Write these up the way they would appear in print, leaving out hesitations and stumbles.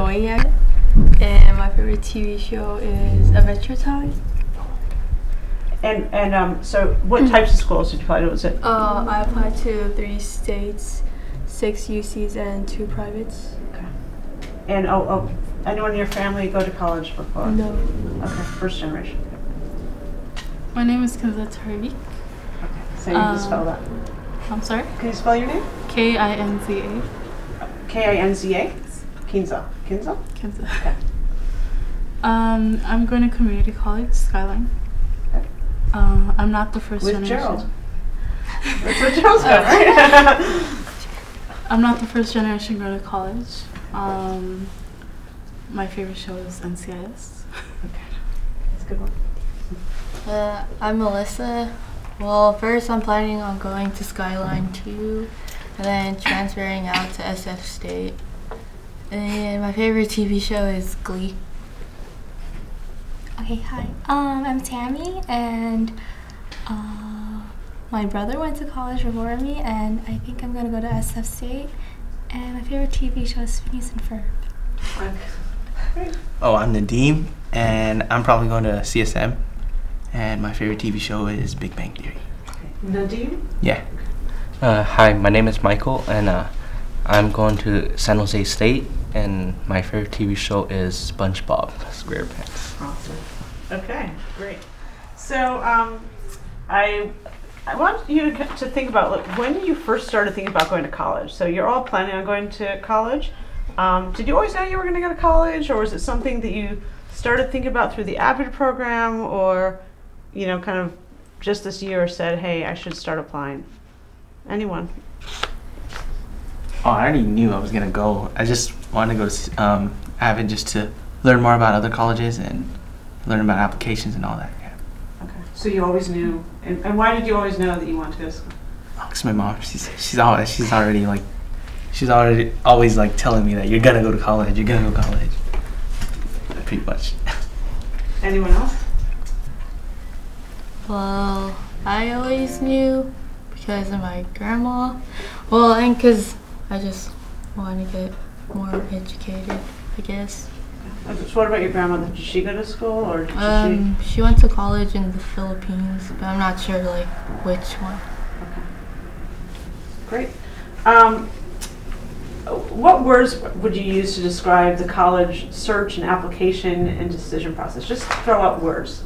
going yet. And my favorite TV show is Adventure Time. And so what types of schools did you apply to? Was it? I applied to 3 states, 6 UCs, and 2 privates. Okay. And anyone in your family go to college before? No. Okay, first generation. My name is Kinza Tariq. Okay, so you can spell that. I'm sorry? Can you spell your name? Kinza. Kinza? Kinza. Kinza? Kinza. Okay. I'm going to community college, Skyline. Okay. I'm not the first With generation. Gerald. That's what Gerald's got, right? I'm not the first generation going to college. My favorite show is NCIS. Okay, that's a good one. I'm Melissa. Well, first I'm planning on going to Skyline 2 and then transferring out to SF State. And my favorite TV show is Glee. Okay, hi. I'm Tammy, and my brother went to college before me, and I think I'm gonna go to SF State. And my favorite TV show is Phineas and Ferb. Oh, I'm Nadeem, and I'm probably going to CSM. And my favorite TV show is Big Bang Theory. Nadeem? Yeah. Hi, my name is Michael, and I'm going to San Jose State, and my favorite TV show is SpongeBob SquarePants. Awesome. Okay, great. So I want you to think about, look, when you first started thinking about going to college. So you're all planning on going to college. Did you always know you were going to go to college, or was it something that you started thinking about through the Avid program, or kind of just this year said, hey, I should start applying? Anyone? Oh, I already knew I was going to go. I just wanted to go to Avid just to learn more about other colleges and learn about applications and all that. Yeah. Okay. So you always knew, and why did you always know that you wanted to go to school? Because my mom, she's always like telling me that you're gonna go to college. You're gonna go to college. Pretty much. Anyone else? Well, I always knew because of my grandma. Well, and because I just want to get more educated, I guess. So what about your grandmother? Did she go to school, or did she went to college in the Philippines, but I'm not sure like which one. Okay. Great. What words would you use to describe the college search and application and decision process? Just throw out words.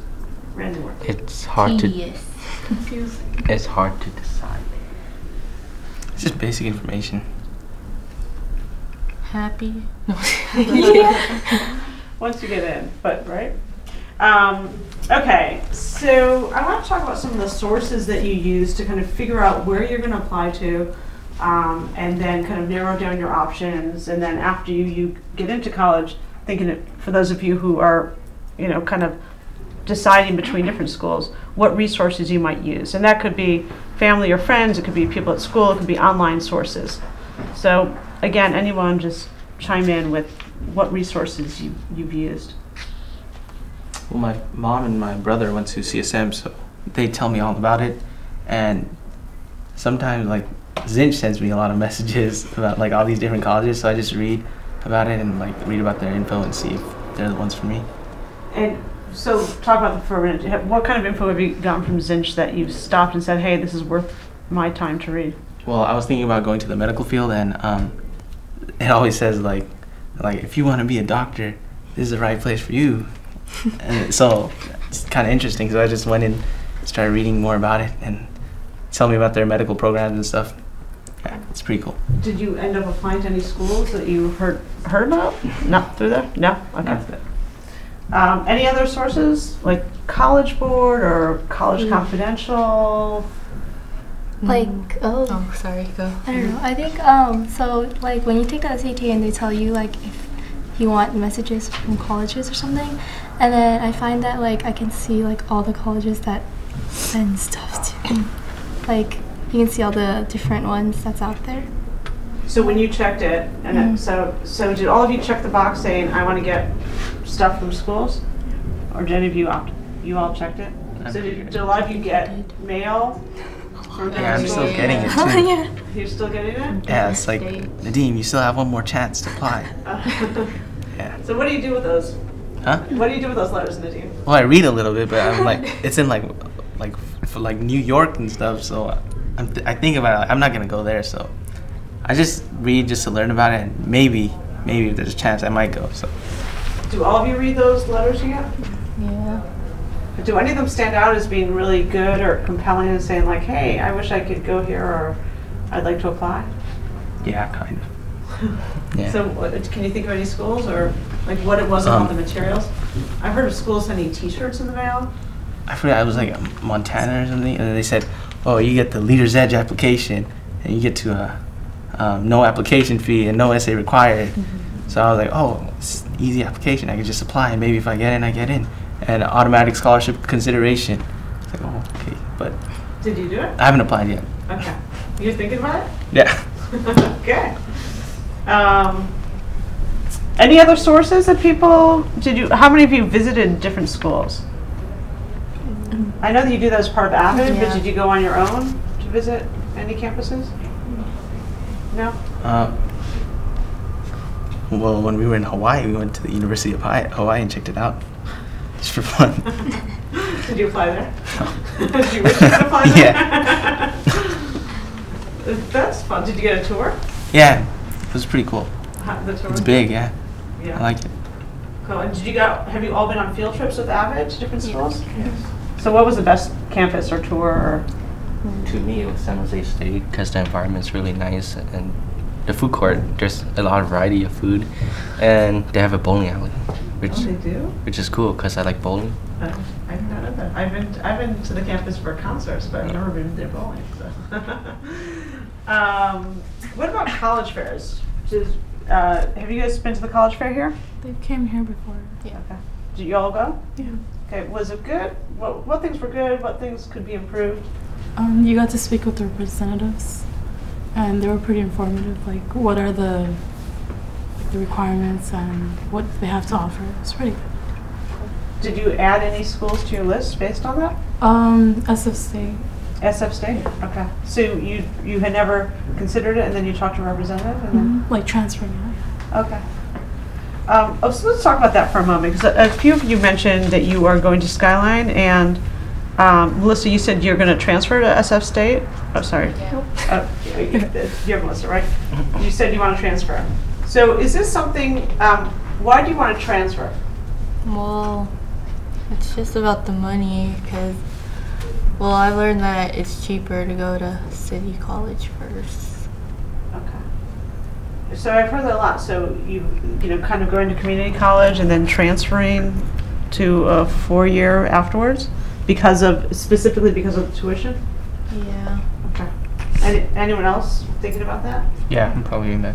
Random words. It's hard Tedious. Confusing. It's hard to decide. It's just basic information. Happy. No. Once you get in, but right? Okay, so I want to talk about some of the sources that you use to kind of figure out where you're going to apply to, and then kind of narrow down your options. And then after you get into college, thinking it, for those of you who are, kind of deciding between different schools, what resources you might use. And that could be family or friends, it could be people at school, it could be online sources. So again, anyone just chime in with what resources you've used. Well, my mom and my brother went to CSM, so they tell me all about it. And sometimes, like, Zinch sends me a lot of messages about, like, all these different colleges, so I just read about it and, like, read about their info and see if they're the ones for me. And so talk about them for a minute. What kind of info have you gotten from Zinch that you've stopped and said, hey, this is worth my time to read? Well, I was thinking about going to the medical field, and it always says, like if you want to be a doctor, this is the right place for you. And so it's kind of interesting, so I just went and started reading more about it and tell me about their medical programs and stuff. Yeah, it's pretty cool. Did you end up applying to any schools that you heard about? Not through there? No? Okay. Any other sources, like College Board or College Confidential? Oh, sorry, go. I don't know. I think so like when you take the SAT and they tell you like if you want messages from colleges or something, and then I find that like I can see like all the colleges that send stuff to me. Like you can see all the different ones that's out there. So when you checked it, and then, so did all of you check the box saying I want to get stuff from schools, or did any of you all checked it? So did a lot of you get mail? Yeah, I'm still getting it too. Yeah. You're still getting it? Yeah, it's like, Nadeem, you still have one more chance to apply. So what do you do with those? Huh? What do you do with those letters in the team? Well, I read a little bit, but I'm like, it's in like for like New York and stuff. So I think about it. I'm not gonna go there. So I just read just to learn about it, and maybe if there's a chance I might go. So. Do all of you read those letters you get? Yeah. Do any of them stand out as being really good or compelling and saying like, hey, I wish I could go here or I'd like to apply? Yeah, kind of. Yeah. So can you think of any schools or like what it was about the materials? I've heard of schools sending t-shirts in the mail. I forgot, it was like Montana or something, and then they said, oh, you get the Leader's Edge application, and you get to no application fee and no essay required. So I was like, oh, it's an easy application. I could just apply, and maybe if I get in, I get in. And automatic scholarship consideration. It's like, oh, okay, but Did you do it? I haven't applied yet. Okay. You're thinking about it? Yeah. Okay. Any other sources that people, how many of you visited different schools? I know that you do that as part of AVID, but Yeah. did you go on your own to visit any campuses? No? Well, when we were in Hawaii, we went to the University of Hawaii and checked it out. Just for fun. Did you apply there? Did you wish you could apply there? Yeah. That's fun. Did you get a tour? Yeah, it was pretty cool. The tour It's was big, yeah. Yeah. I like it. Cool. And have you all been on field trips with AVID to different schools? Yes. So what was the best campus or tour? Or? To me, it was San Jose State because the environment's really nice and the food court. There's a lot of variety of food, and they have a bowling alley, They do? which is cool because I like bowling. I've not know that. I've been to the campus for concerts, but I've never been there bowling. So. What about college fairs? Have you guys been to the college fair here? They came here before. Yeah. Okay. Did you all go? Yeah. Okay. Was it good? What things were good? What things could be improved? You got to speak with the representatives, and they were pretty informative. Like, what are the requirements and what they have to offer? It's pretty good. Did you add any schools to your list based on that? SF State. SF State. Okay. So you had never considered it, and then you talked to a representative, and then. Like transferring out. Okay. So let's talk about that for a moment, because a few of you mentioned that you are going to Skyline, and Melissa, you said you're going to transfer to SF State. Oh, sorry. Yeah. You're Melissa, right? You said you want to transfer. So is this something? Why do you want to transfer? Well, it's just about the money because, well, I learned that it's cheaper to go to city college first. Okay. So I've heard that a lot. So you kind of going to community college and then transferring to a 4-year afterwards specifically because of the tuition? Yeah. Okay. Anyone else thinking about that? Yeah, I'm probably doing that.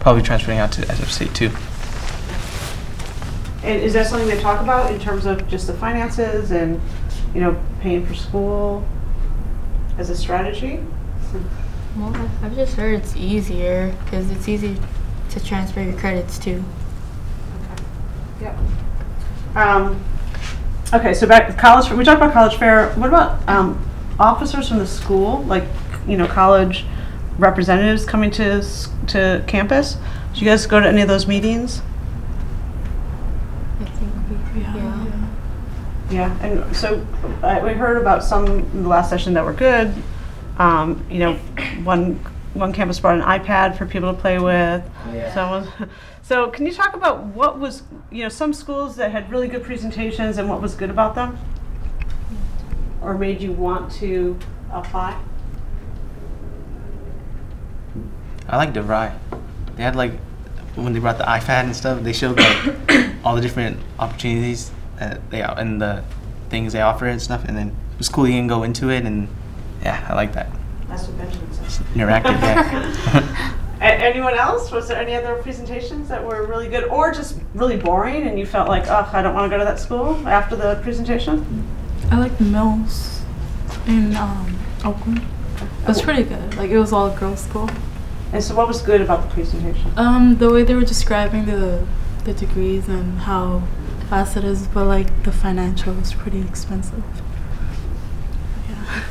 Probably transferring out to SF State too. And is that something they talk about in terms of just the finances and, paying for school as a strategy? Well, I've just heard it's easier because it's easy to transfer your credits too. Okay. Yep. Okay, so back to college. We talked about college fair. What about officers from the school, like college representatives coming to campus? Did you guys go to any of those meetings? I think yeah. Yeah, and so we heard about some in the last session that were good. One campus brought an iPad for people to play with. Yeah. So can you talk about what was, some schools that had really good presentations and what was good about them? Or made you want to apply? I like DeVry. They had when they brought the iPad and stuff, they showed all the different opportunities that and the things they offer and stuff, and then it was cool you can go into it, and yeah, I like that. That's what Benjamin says. Interactive, yeah. Anyone else? Was there any other presentations that were really good or just really boring and you felt like, oh, I don't want to go to that school after the presentation? I like the Mills in Oakland. It was pretty good. It was all girls' school. And so what was good about the presentation? The way they were describing the degrees and how fast it is, but the financial was pretty expensive. Yeah.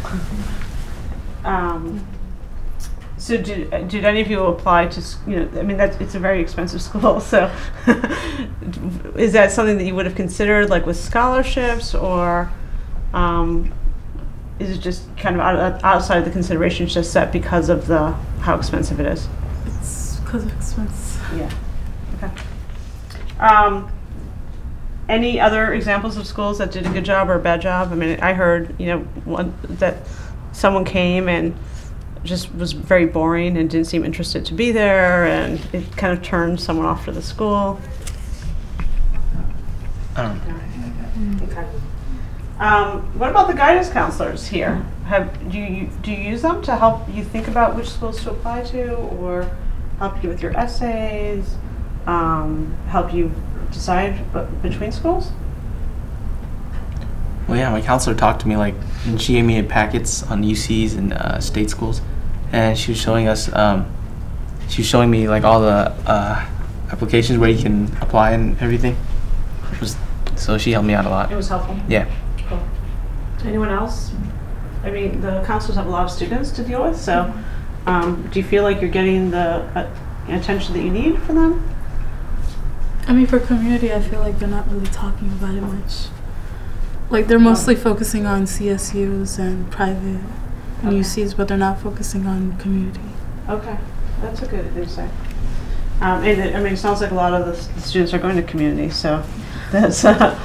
So did any of you apply to, I mean, it's a very expensive school, so is that something that you would have considered, like with scholarships, or is it just kind of outside of the consideration, just set because of how expensive it is? It's because of expense. Yeah. Okay. Any other examples of schools that did a good job or a bad job? I mean, I heard, that someone came and just was very boring and didn't seem interested to be there, and it kind of turned someone off for the school. Okay. What about the guidance counselors here? Do you use them to help you think about which schools to apply to, or help you with your essays, help you decide between schools? Well, yeah, my counselor talked to me, and she gave me packets on UCs and state schools, and she was showing us, all the applications where you can apply and everything. So she helped me out a lot. It was helpful? Yeah. Cool. Anyone else? I mean, the counselors have a lot of students to deal with, so do you feel like you're getting the attention that you need from them? I mean, for community, I feel like they're not really talking about it much. Like, they're mostly focusing on CSUs and private and UCs, but they're not focusing on community. Okay, that's a good insight. And it sounds like a lot of the students are going to community, so that's unusual.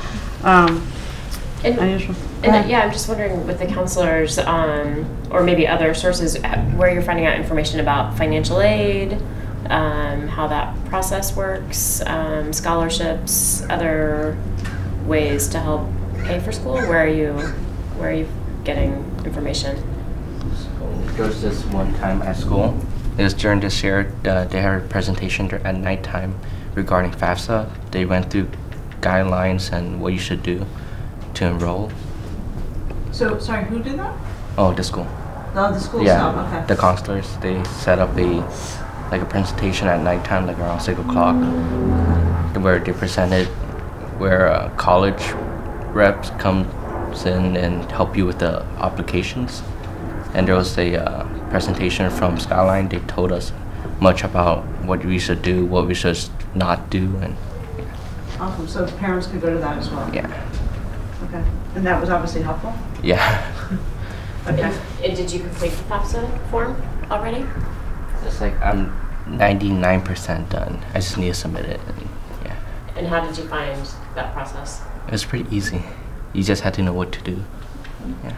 Yeah, I'm just wondering with the counselors, or maybe other sources, where you're finding out information about financial aid, how that process works, scholarships, other ways to help pay for school. Where are you getting information? There was this one time at school. It was during this year. They had a presentation at nighttime regarding FAFSA. They went through guidelines and what you should do to enroll. So, sorry, who did that? Oh, the school. No, the school Yeah, stuff, okay. the counselors. They set up a presentation at nighttime, like around 6 o'clock, where they presented where college reps comes in and help you with the applications. And there was a presentation from Skyline. They told us much about what we should do, what we should not do, and Awesome. So parents could go to that as well. yeah. Okay. And that was obviously helpful. Yeah. Okay. And did you complete the FAFSA form already? It's like I'm 99% done. I just need to submit it. And yeah. And how did you find that process? It was pretty easy. You just had to know what to do. Yeah.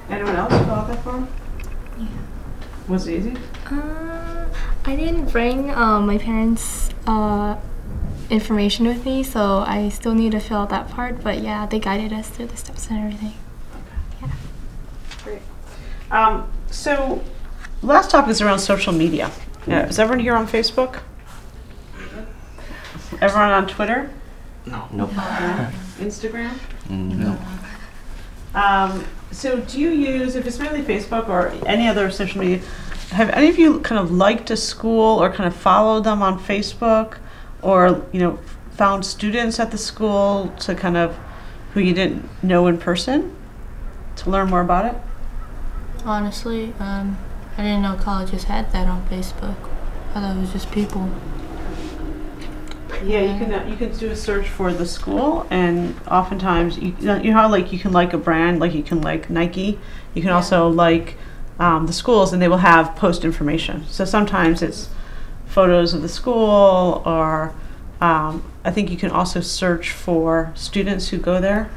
Anyone else fill out that form? Yeah. Was it easy? I didn't bring my parents' information with me, so I still need to fill out that part. But yeah, they guided us through the steps and everything. Yeah. Great. So, last topic is around social media. Yeah, is everyone here on Facebook? Everyone on Twitter? No. Nope. Instagram? No. So do you use, if it's mainly Facebook or any other social media, have any of you kind of liked a school or kind of followed them on Facebook, or found students at the school to kind of who you didn't know in person to learn more about it? Honestly, I didn't know colleges had that on Facebook. I thought it was just people. Yeah, you can do a search for the school, and oftentimes you know how like you can like a brand, like you can like Nike. You can also like the schools, and they will have post information. So sometimes it's photos of the school, or I think you can also search for students who go there.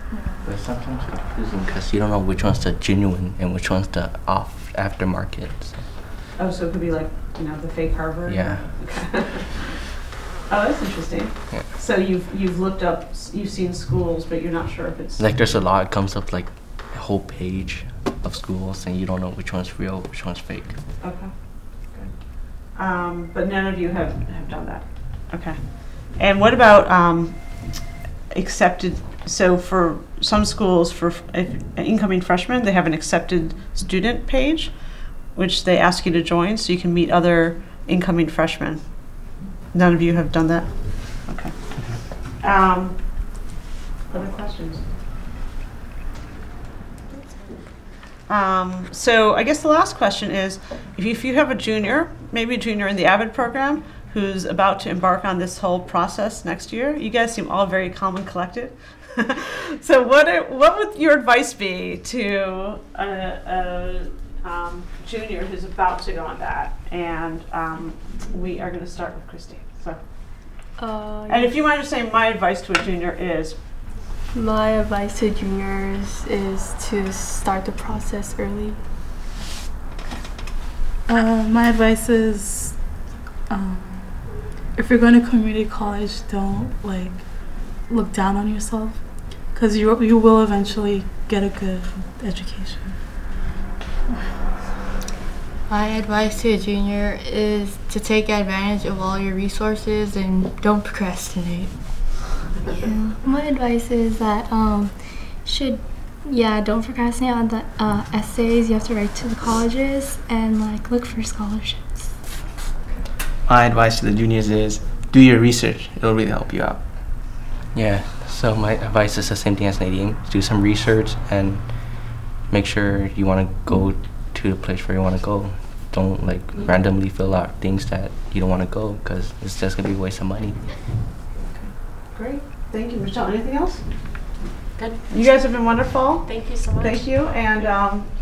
But sometimes confusing because you don't know which one's the genuine and which one's the aftermarket. So. Oh, so it could be like the fake Harvard. Yeah. Oh, that's interesting. Yeah. So you've looked up, you've seen schools, but you're not sure if it's Like there's a lot. It comes up like a whole page of schools, and you don't know which one's real, which one's fake. Okay. Good. But none of you have done that. Okay. And what about accepted? So for some schools, for incoming freshmen, they have an accepted student page, which they ask you to join so you can meet other incoming freshmen. None of you have done that? Okay. Other questions? So I guess the last question is, if you have a junior, maybe a junior in the AVID program, who's about to embark on this whole process next year, you guys seem all very calm and collected. So what would your advice be to a junior who's about to go on that? And we are going to start with Christine. So, and if you want to say my advice to a junior is? My advice to juniors is to start the process early. My advice is, if you're going to community college, don't like look down on yourself, because you will eventually get a good education. My advice to a junior is to take advantage of all your resources and don't procrastinate. Yeah. My advice is that don't procrastinate on the essays you have to write to the colleges, and like look for scholarships. My advice to the juniors is do your research. It'll really help you out. Yeah, so my advice is the same thing as Nadine. Do some research and make sure you want to go to the place where you want to go. Don't like randomly fill out things that you don't want to go, because it's just going to be a waste of money. Great. Thank you, Michelle. Anything else? Good. You guys have been wonderful. Thank you so much. Thank you. And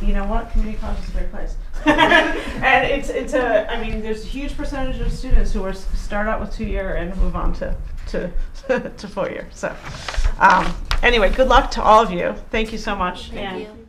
you know what? Community college is a great place. And it's I mean, there's a huge percentage of students who start out with 2-year and move on to 4-year. So anyway, good luck to all of you. Thank you so much. Thank you.